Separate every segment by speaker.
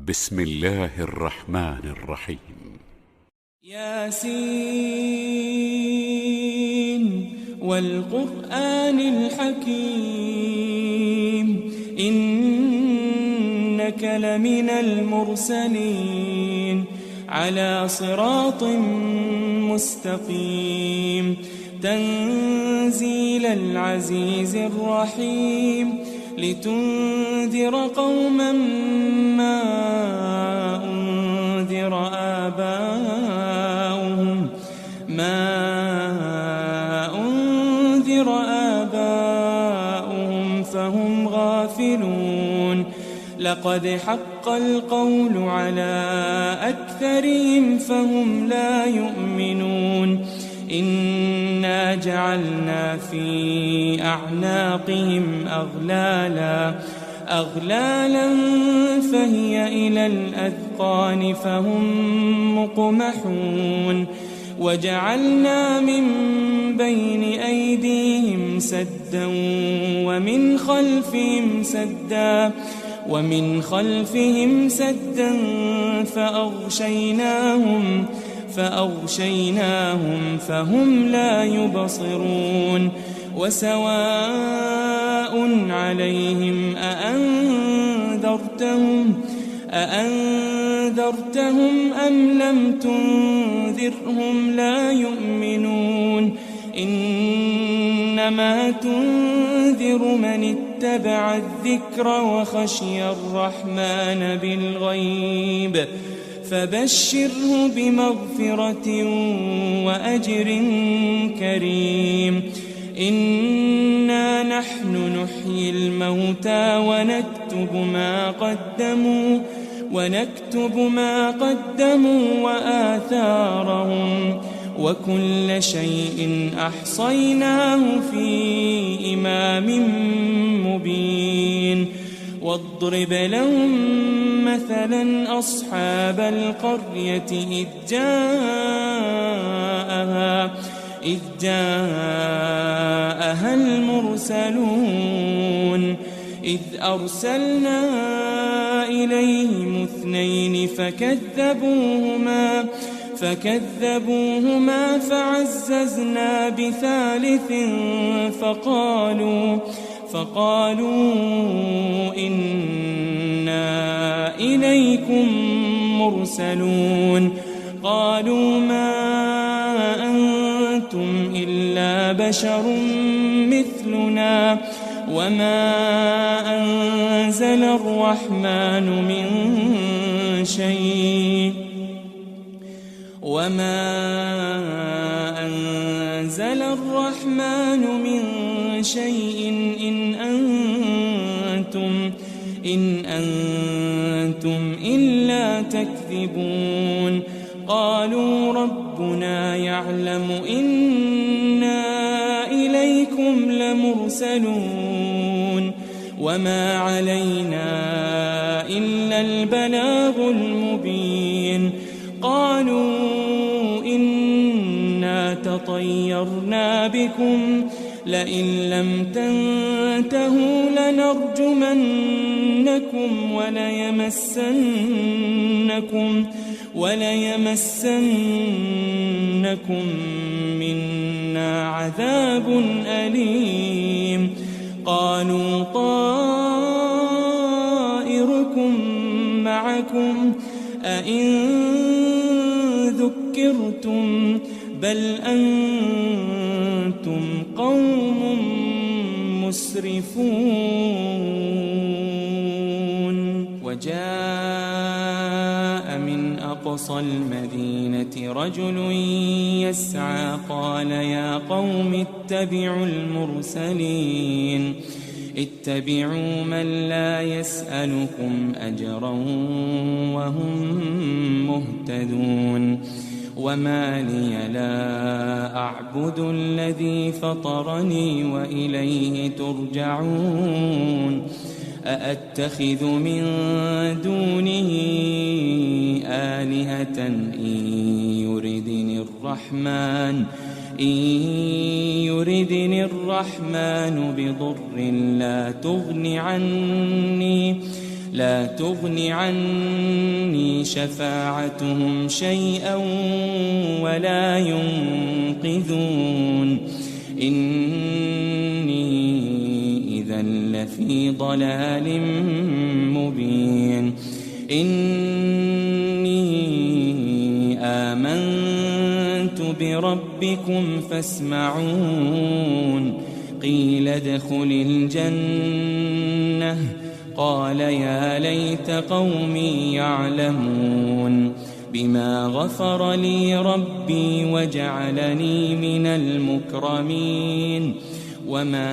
Speaker 1: بسم الله الرحمن الرحيم.
Speaker 2: ياسين والقرآن الحكيم إنك لمن المرسلين على صراط مستقيم تنزيل العزيز الرحيم لتنذر قوما ما أنذر آباؤهم فهم غافلون لقد حق القول على أكثرهم فهم لا يؤمنون إنا جعلنا في أعناقهم أغلالا فهي إلى الأذقان فهم مقمحون وجعلنا من بين أيديهم سدا ومن خلفهم سدا فأغشيناهم فهم لا يبصرون وسواء عليهم أأنذرتهم أم لم تنذرهم لا يؤمنون إنما تنذر من اتبع الذكر وخشي الرحمن بالغيب فبشره بمغفرة وأجر كريم إنا نحن نحيي الموتى ونكتب ما قدموا وآثارهم وكل شيء أحصيناه في إمام مبين واضرب لهم مثلا أصحاب القرية إذ جاءها المرسلون إذ أرسلنا إليهم 2 فكذبوهما فعززنا ب3 فقالوا إنا إليكم مرسلون قالوا ما أنتم إلا بشر مثلنا وما أنزل الرحمن من شيء إن أنتم إلا تكذبون قالوا ربنا يعلم إنا إليكم لمرسلون وما علينا إلا البلاغ المبين قالوا إنا تطيرنا بكم لئن لم تنتهوا لنرجمنكم وليمسنكم منا عذاب أليم قالوا طائركم معكم أئن ذكرتم بل أنتم قوم مسرفون وجاء من أقصى المدينة رجل يسعى قال يا قوم اتبعوا من لا يسألكم أجرا وهم مهتدون وما لي لا أعبد الذي فطرني وإليه ترجعون أأتخذ من دونه آلهة إن يردني الرحمن بضر لا تغن عني شفاعتهم شيئا ولا ينقذون إني إذا لفي ضلال مبين إني آمنت بربكم فاسمعون قيل ادخل الجنة قال يا ليت قومي يعلمون بما غفر لي ربي وجعلني من المكرمين وما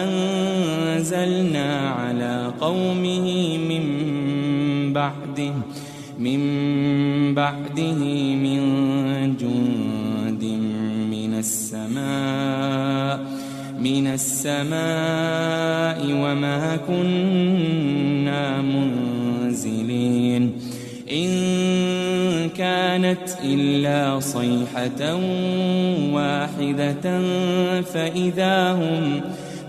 Speaker 2: أنزلنا على قومه من بعده من جند من السماء وما كنا منزلين إن كانت إلا صيحة واحدة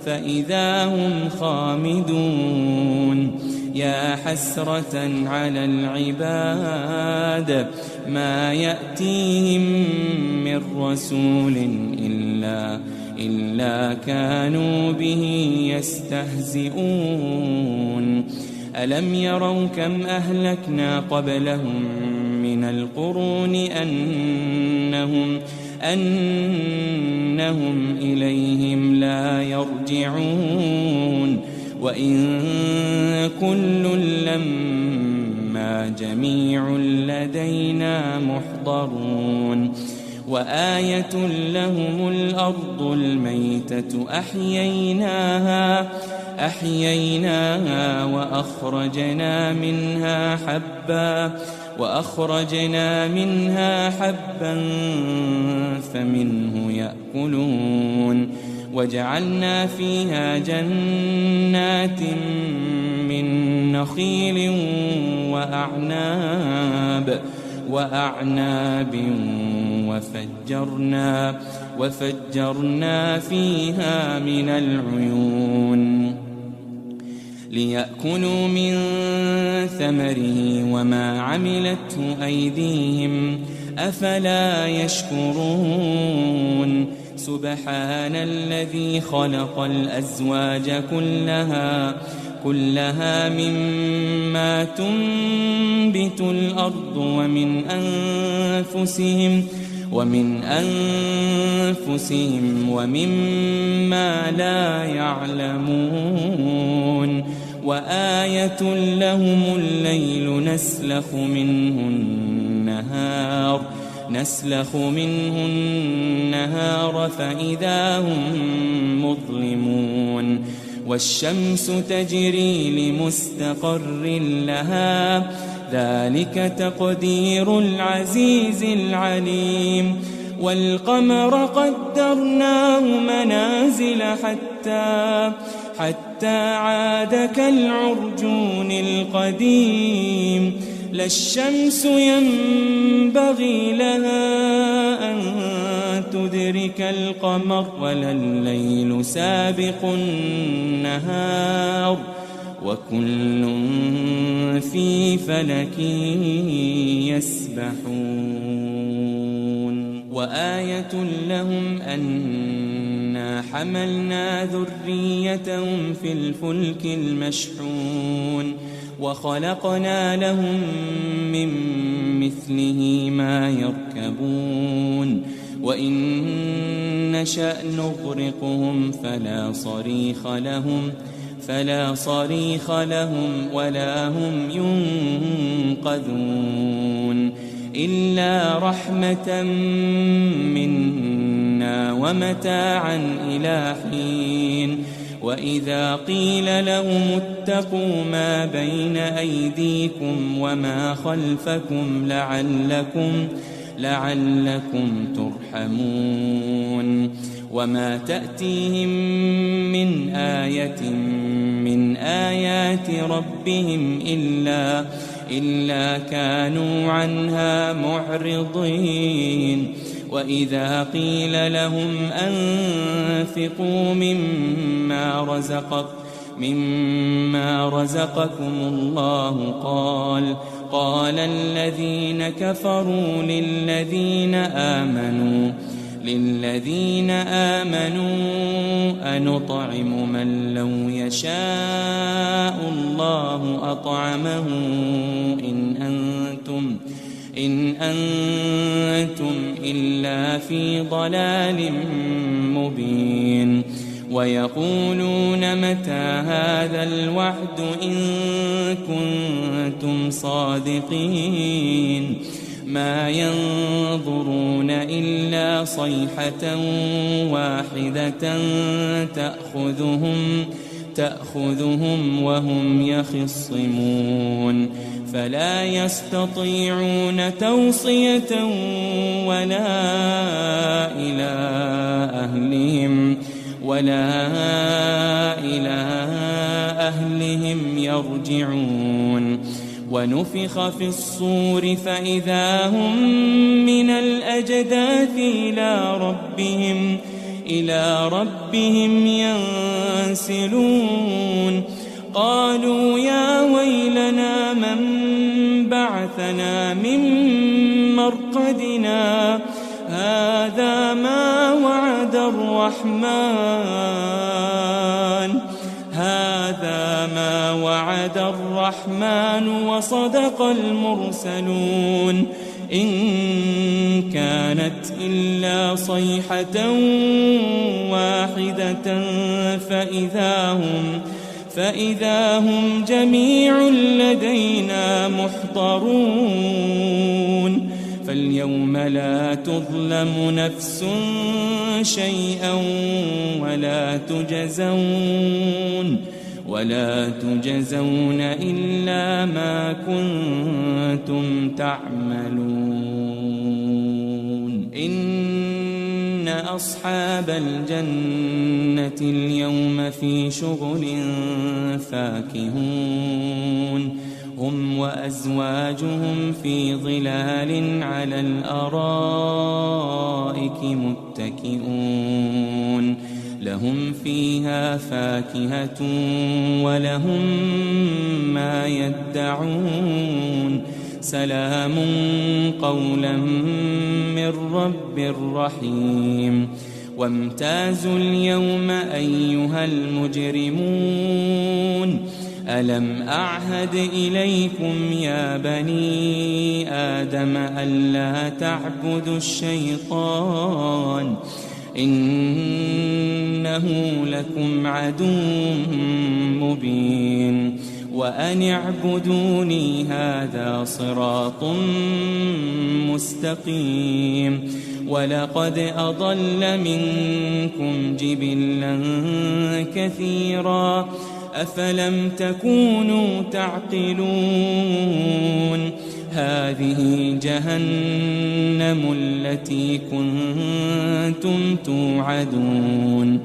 Speaker 2: فإذا هم خامدون يا حسرة على العباد ما يأتيهم من رسول إلا كانوا به يستهزئون ألم يروا كم أهلكنا قبلهم من القرون أنهم إليهم لا يرجعون وإن كل لما جميع لدينا محضرون وآية لهم الأرض الميتة أحييناها وأخرجنا منها حبا فمنه يأكلون وجعلنا فيها جنات من نخيل وأعناب وفجرنا فيها من العيون ليأكلوا من ثمره وما عملته أيديهم أفلا يشكرون سبحان الذي خلق الأزواج كلها مما تنبت الأرض ومن أنفسهم ومما لا يعلمون وآية لهم الليل نسلخ منه النهار فإذا هم مظلمون والشمس تجري لمستقر لها ذلك تقدير العزيز العليم والقمر قدرناه منازل حتى عاد كالعرجون القديم لا الشمس ينبغي لها أن تدرك القمر ولا الليل سابق النهار وكل في فلك يسبحون وآية لهم أنا حملنا ذريتهم في الفلك المشحون وخلقنا لهم من مثله ما يركبون وإن نشأ نغرقهم فلا صريخ لهم ولا هم ينقذون إلا رحمة منا ومتاعا إلى حين وإذا قيل لهم اتقوا ما بين أيديكم وما خلفكم لعلكم ترحمون وما تأتيهم من آية من آيات ربهم إلا كانوا عنها معرضين وإذا قيل لهم أنفقوا مما رزقكم الله قال الذين كفروا للذين آمنوا أنطعم من لو يشاء الله أطعمه إن أنتم إلا في ضلال مبين ويقولون متى هذا الوعد إن كنتم صادقين ما ينظرون إلا صيحة واحدة تأخذهم وهم يخصمون فلا يستطيعون توصية ولا إلى أهلهم يرجعون ونفخ في الصور فإذا هم من الأجداث إلى ربهم ينسلون قالوا يا ويلنا من بعثنا من مرقدنا هذا ما وعد الرحمن وصدق المرسلون إن كانت إلا صيحة واحدة فإذا هم جميع لدينا محضرون فاليوم لا تظلم نفس شيئا ولا تجزون إلا ما كنتم تعملون إن أصحاب الجنة اليوم في شغل فاكهون هم وأزواجهم في ظلال على الأرائك متكئون لهم فيها فاكهة ولهم ما يدعون سلام قولا من رب رحيم وامتازوا اليوم أيها المجرمون ألم أعهد إليكم يا بني آدم ألا تعبدوا الشيطان إنه لكم عدو مبين وأن اعبدوني هذا صراط مستقيم ولقد أضل منكم جبلا كثيرا أفلم تكونوا تعقلون هذه جهنم التي كنتم توعدون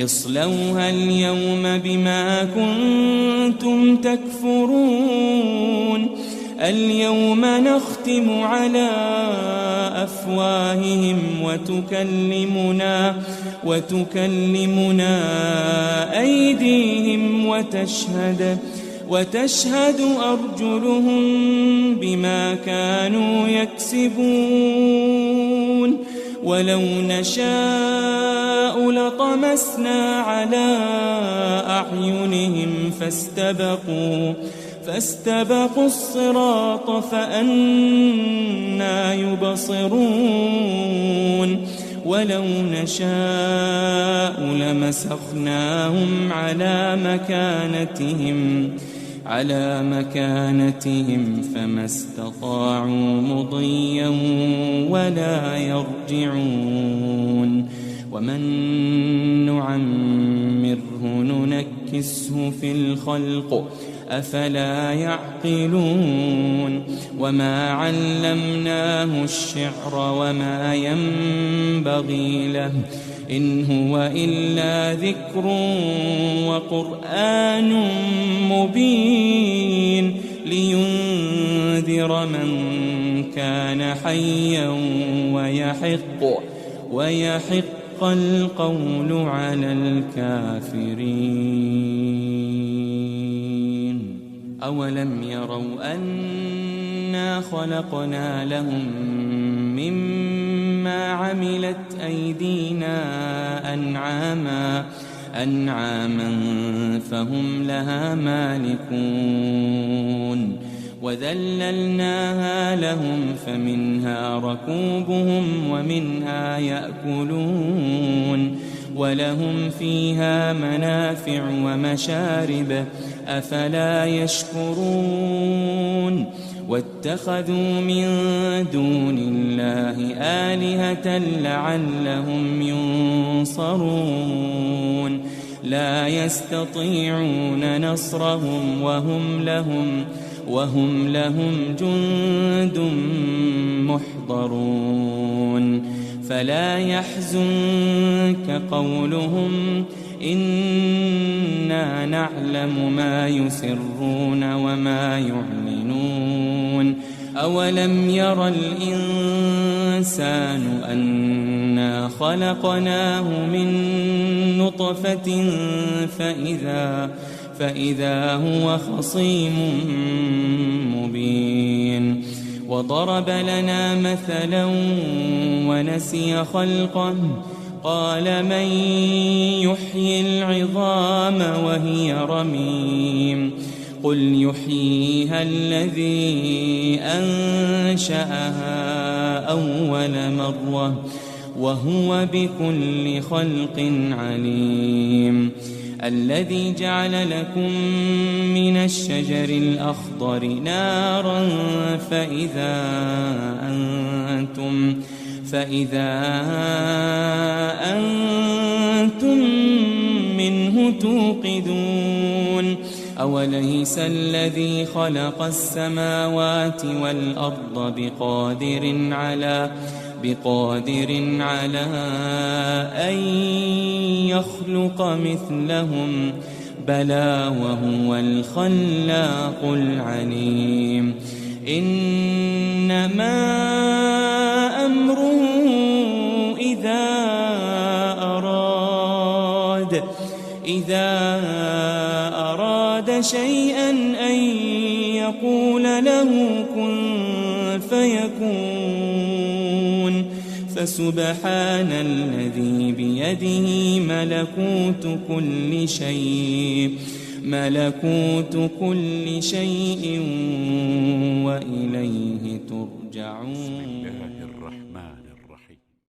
Speaker 2: اصلوها اليوم بما كنتم تكفرون اليوم نختم على أفواههم وتكلمنا أيديهم وتشهد أرجلهم بما كانوا يكسبون ولو نشاء لطمسنا على أعينهم فاستبقوا الصراط فأنى يبصرون ولو نشاء لمسخناهم على مكانتهم فما استطاعوا مضيا ولا يرجعون ومن نعمره ننكسه في الخلق أفلا يعقلون وما علمناه الشعر وما ينبغي له إن هو إلا ذكر وقرآن مبين لينذر من كان حيا ويحق القول على الكافرين. أولم يروا أنا خلقنا لهم مما عملت أيدينا أنعاما فهم لها مالكون وذللناها لهم فمنها ركوبهم ومنها يأكلون ولهم فيها منافع ومشارب أفلا يشكرون واتخذوا من دون الله آلهة لعلهم ينصرون لا يستطيعون نصرهم وهم لهم جند محضرون فلا يحزنك قولهم إنا نعلم ما يسرون وما يعلنون أولم ير الإنسان أنا خلقناه من نطفة فإذا هو خصيم مبين وضرب لنا مثلا ونسي خلقه قال من يحيي العظام وهي رميم قل يحييها الذي أنشأها أول مرة وهو بكل خلق عليم الذي جعل لكم من الشجر الأخضر نارا فإذا أنتم منه توقدون أوليس الذي خلق السماوات والأرض بقادر على أن يخلق مثلهم بلى وهو الخلاق العليم إنما أمره إذا أراد شيئا أن يقول له كن فيكون فسبحان الذي بيده ملكوت كل شيء وإليه ترجعون.